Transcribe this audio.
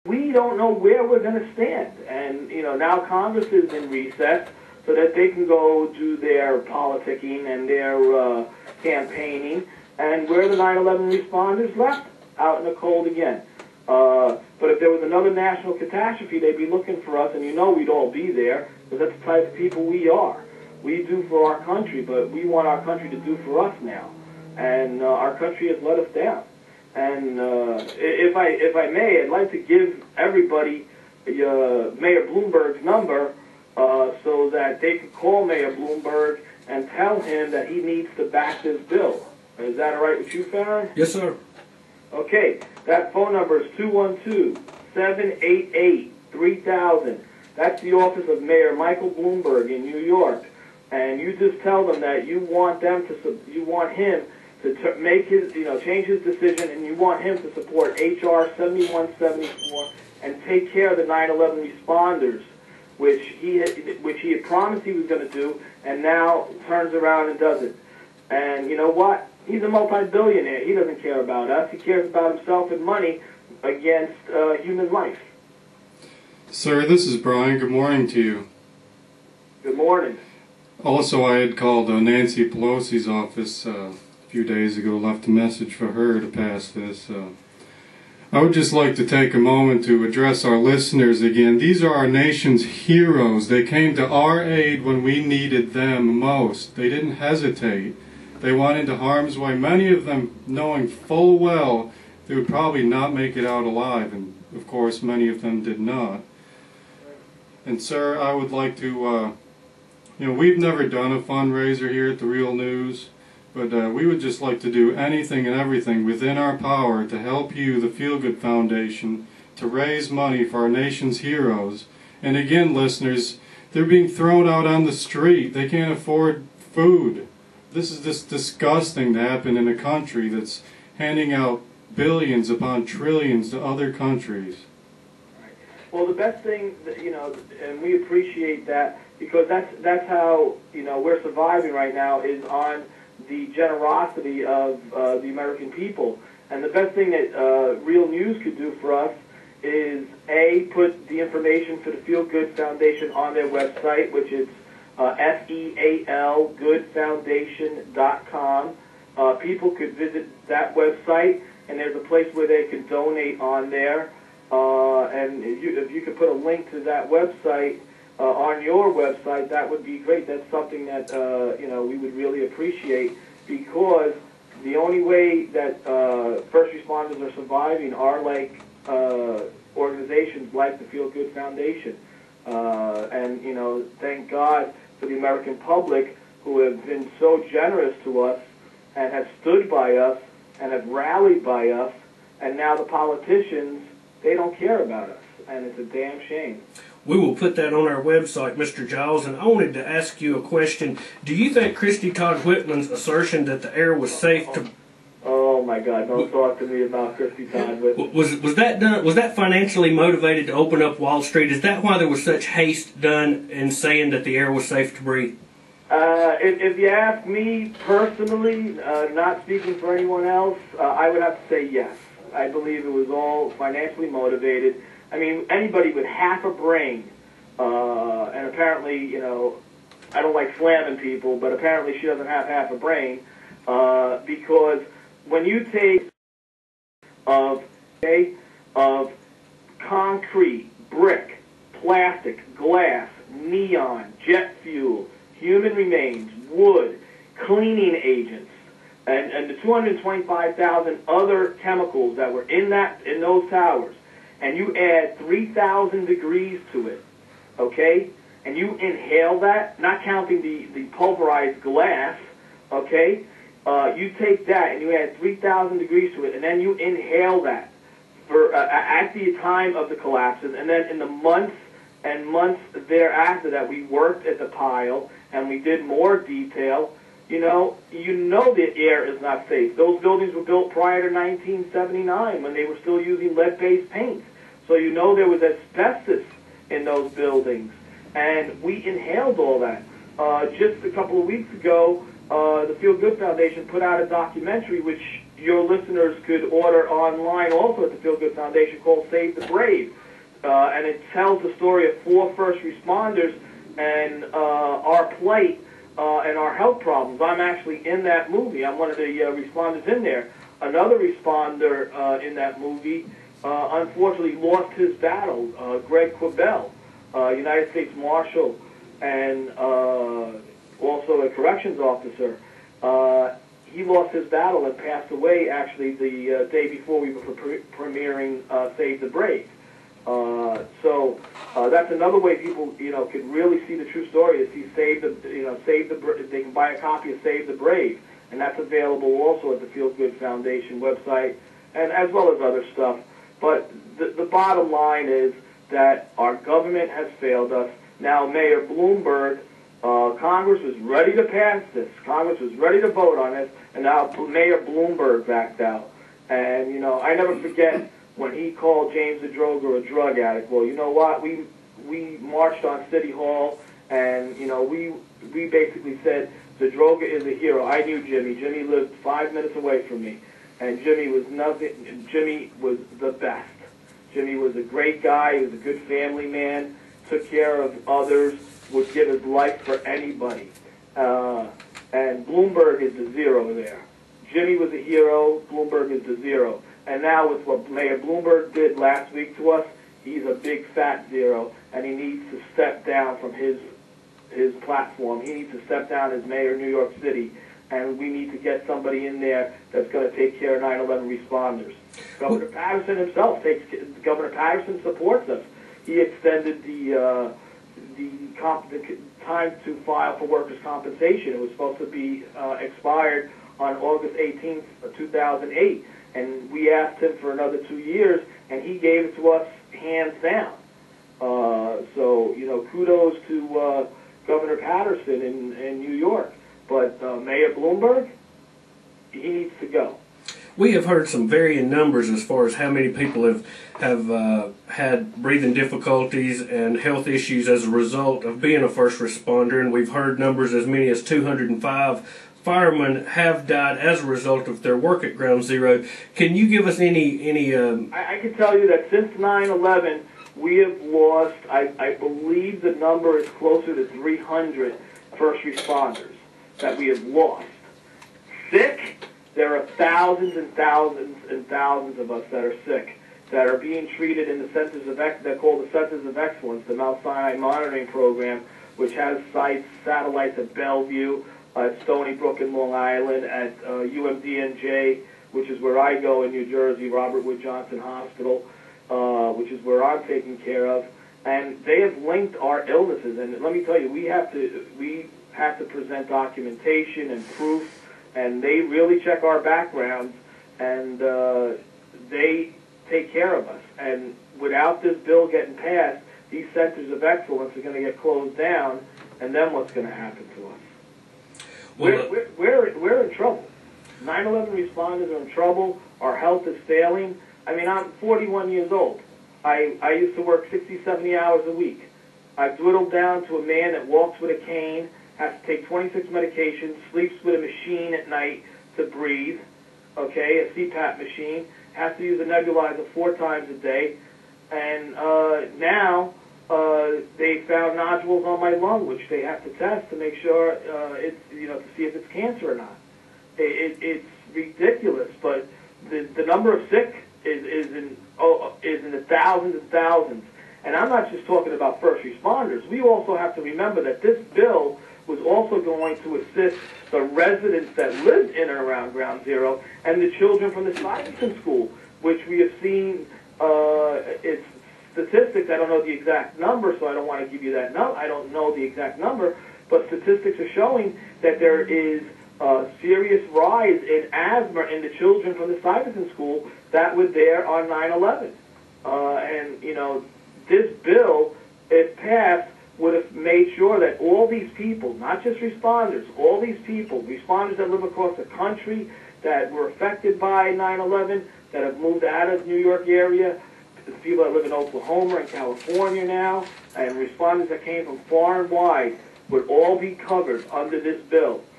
we don't know where we're going to stand. And, you know, now Congress is in recess so that they can go do their politicking and their campaigning. And we're the 9/11 responders left out in the cold again. But if there was another national catastrophe, they'd be looking for us, and you know we'd all be there, because that's the type of people we are. We do for our country, but we want our country to do for us now. And our country has let us down. And if I may, I'd like to give everybody Mayor Bloomberg's number so that they could call Mayor Bloomberg and tell him that he needs to back this bill. Is that all right with you, Farron? Yes, sir. Okay, that phone number is 212-788-3000. That's the office of Mayor Michael Bloomberg in New York. And you just tell them that you want him to make his, change his decision, and you want him to support H.R. 7174 and take care of the 9/11 responders, which he had promised he was going to do, and now turns around and does it. And you know what? He's a multi-billionaire. He doesn't care about us. He cares about himself and money against human life. Sir, this is Brian. Good morning to you. Good morning. Also, I had called Nancy Pelosi's office a few days ago, left a message for her to pass this. I would just like to take a moment to address our listeners again. These are our nation's heroes. They came to our aid when we needed them most. They didn't hesitate. They went into harm's way, many of them knowing full well they would probably not make it out alive, and of course many of them did not. And sir, I would like to, we've never done a fundraiser here at the Real News, but we would just like to do anything and everything within our power to help you, the Feel Good Foundation, to raise money for our nation's heroes. And again, listeners, they're being thrown out on the street. They can't afford food. This is just disgusting to happen in a country that's handing out billions upon trillions to other countries. Right. Well, the best thing, and we appreciate that, because that's how, we're surviving right now, is on the generosity of the American people. And the best thing that Real News could do for us is, A, put the information for the Feel Good Foundation on their website, which is fealgoodfoundation.com. People could visit that website, and there's a place where they can donate on there. And if you could put a link to that website on your website, that would be great. That's something that we would really appreciate, because the only way that first responders are surviving are like organizations like the Feel Good Foundation. And thank God for the American public, who have been so generous to us and have stood by us and have rallied by us, and now the politicians, they don't care about us, and it's a damn shame. We will put that on our website, Mr. Giles, and I wanted to ask you a question. Do you think Christy Todd Whitman's assertion that the air was safe to... Oh my God, don't talk to me about Christy Todd Whitman. Was that financially motivated to open up Wall Street? Is that why there was such haste done in saying that the air was safe to breathe? If you ask me personally, not speaking for anyone else, I would have to say yes. I believe it was all financially motivated. I mean, anybody with half a brain, and apparently, I don't like slamming people, but apparently she doesn't have half a brain, because when you take of concrete, brick, plastic, glass, neon, jet fuel, human remains, wood, cleaning agents, and the 225,000 other chemicals that were in those towers, and you add 3,000 degrees to it, okay, and you inhale that, not counting the pulverized glass, okay, you take that and you add 3,000 degrees to it, and then you inhale that for at the time of the collapses, and then in the months and months thereafter that we worked at the pile and we did more detail, the air is not safe. Those buildings were built prior to 1979, when they were still using lead-based paint. So there was asbestos in those buildings, and we inhaled all that. Just a couple of weeks ago, the Feel Good Foundation put out a documentary which, your listeners could order online also at the Feel Good Foundation called Save the Brave. And it tells the story of 4 first responders and our plight and our health problems. I'm actually in that movie. I'm one of the responders in there. Another responder in that movie unfortunately lost his battle, Greg Quibell, United States Marshal and also a corrections officer. He lost his battle and passed away actually the day before we were premiering Save the Brave. So that's another way people, could really see the true story. Is they can buy a copy of Save the Brave, and that's available also at the Feel Good Foundation website, and as well as other stuff. But the bottom line is that our government has failed us. Now, Mayor Bloomberg, Congress was ready to pass this. Congress was ready to vote on this, and now Mayor Bloomberg backed out. And I never forget when he called James Zadroga a drug addict. Well, you know what? We marched on City Hall, and we basically said Zadroga is a hero. I knew Jimmy. Jimmy lived 5 minutes away from me, and Jimmy was nothing. Jimmy was the best. Jimmy was a great guy. He was a good family man. Took care of others. Would give his life for anybody. And Bloomberg is the zero there. Jimmy was a hero. Bloomberg is the zero. And now with what Mayor Bloomberg did last week to us, he's a big fat zero, and he needs to step down from his platform. He needs to step down as mayor of New York City, and we need to get somebody in there that's going to take care of 9/11 responders. Governor Patterson himself Governor Patterson supports us. He extended the time to file for workers' compensation. It was supposed to be expired on August 18th, 2008. And we asked him for another 2 years, and he gave it to us hands down. So, kudos to Governor Patterson in New York. But Mayor Bloomberg, he needs to go. We have heard some varying numbers as far as how many people have had breathing difficulties and health issues as a result of being a first responder, and we've heard numbers as many as 205 firemen have died as a result of their work at Ground Zero. Can you give us any? I can tell you that since 9/11, we have lost. I believe the number is closer to 300 first responders that we have lost. Sick, there are thousands and thousands and thousands of us that are sick, that are being treated in the centers of they're called the Centers of Excellence, the Mount Sinai Monitoring Program, which has satellites at Bellevue, at Stony Brook in Long Island, at UMDNJ, which is where I go in New Jersey, Robert Wood Johnson Hospital, which is where I'm taken care of. And they have linked our illnesses. And let me tell you, we have to present documentation and proof, and they really check our backgrounds, and they take care of us. And without this bill getting passed, these centers of excellence are going to get closed down, and then what's going to happen to us? We're in trouble. 9/11 responders are in trouble. Our health is failing. I mean, I'm 41 years old. I used to work 60, 70 hours a week. I've dwindled down to a man that walks with a cane, has to take 26 medications, sleeps with a machine at night to breathe, okay, a CPAP machine, has to use a nebulizer 4 times a day, and now they found nodules on my lung, which they have to test to make sure to see if it's cancer or not. It's ridiculous, but the number of sick is in the thousands and thousands. And I'm not just talking about first responders. We also have to remember that this bill was also going to assist the residents that lived in and around Ground Zero and the children from the Stuyvesant School, which we have seen it's statistics. I don't know the exact number, so I don't want to give you that number. I don't know the exact number, but statistics are showing that there is a serious rise in asthma in the children from the Stuyvesant School that were there on 9/11. And, this bill, if passed, would have made sure that all these people, not just responders, all these people, responders that live across the country that were affected by 9/11, that have moved out of New York area, the people that live in Oklahoma and California now, and responders that came from far and wide, would all be covered under this bill.